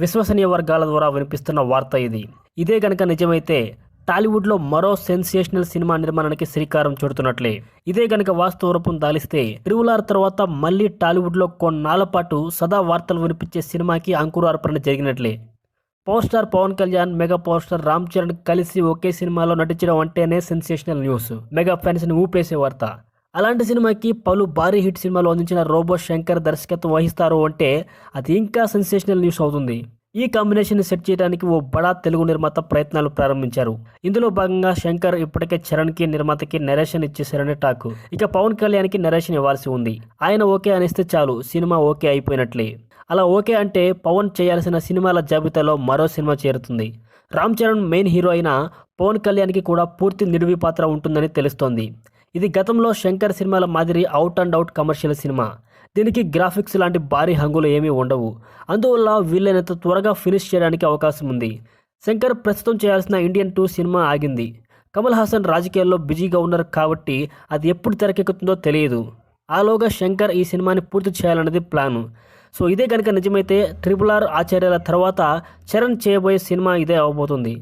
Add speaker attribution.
Speaker 1: విశ్వసనీయ వర్గాల ద్వారా వినిపిస్తున్న వార్త ఇది. ఇదే గనక నిజమైతే టాలీవుడ్లో మరో సెన్సేషనల్ సినిమా నిర్మాణానికి శ్రీకారం చుడుతున్నట్లే. ఇదే గనక వాస్తవ రూపం దాలిస్తే RRR తర్వాత మళ్ళీ టాలీవుడ్లో కొన్నాళ్ల పాటు సదా వార్తలు వినిపించే సినిమాకి అంకురార్పణ జరిగినట్లే. Power star Pawan Kalyan, mega power star Ram Charan కలిసి ఒకే సినిమాలో నటించడం అంటేనే సెన్సేషనల్ న్యూస్. మెగా ఫ్యాన్స్ని ఊపేసే వార్త. అలాంటి సినిమాకి పలు భారీ హిట్ సినిమాలు అందించిన రోబో శంకర్ దర్శకత్వం వహిస్తారు అంటే అది ఇంకా సెన్సేషనల్ న్యూస్ అవుతుంది. ఈ కాంబినేషన్ సెట్ చేయడానికి ఓ బడా తెలుగు నిర్మాత ప్రయత్నాలు ప్రారంభించారు. ఇందులో భాగంగా శంకర్ ఇప్పటికే చరణ్కి నిర్మాతకి నరేషన్ ఇచ్చేశారనే టాక్. ఇక పవన్ కళ్యాణ్కి నరేషన్ ఇవ్వాల్సి ఉంది. ఆయన ఓకే అనిస్తే చాలు, సినిమా ఓకే అయిపోయినట్లే. అలా ఓకే అంటే పవన్ చేయాల్సిన సినిమాల జాబితాలో మరో సినిమా చేరుతుంది. రామ్ చరణ్ మెయిన్ హీరో అయిన పవన్ కళ్యాణ్కి కూడా పూర్తి నిడివి పాత్ర ఉంటుందని తెలుస్తోంది. ఇది గతంలో శంకర్ సినిమాల మాదిరి out and out commercial cinema. దీనికి గ్రాఫిక్స్ లాంటి భారీ హంగులు ఏమీ ఉండవు. అందువల్ల వీలైనంత త్వరగా ఫినిష్ చేయడానికి అవకాశం ఉంది. శంకర్ ప్రస్తుతం చేయాల్సిన ఇండియన్ 2 సినిమా ఆగింది. కమల్ హాసన్ రాజకీయాల్లో బిజీగా ఉన్నారు కాబట్టి అది ఎప్పుడు తెరకెక్కుతుందో తెలియదు. ఆలోగా శంకర్ ఈ సినిమాని పూర్తి చేయాలన్నది ప్లాను. సో ఇదే కనుక నిజమైతే RRR ఆచార్యాల తర్వాత చరణ్ చేయబోయే సినిమా ఇదే అవబోతుంది.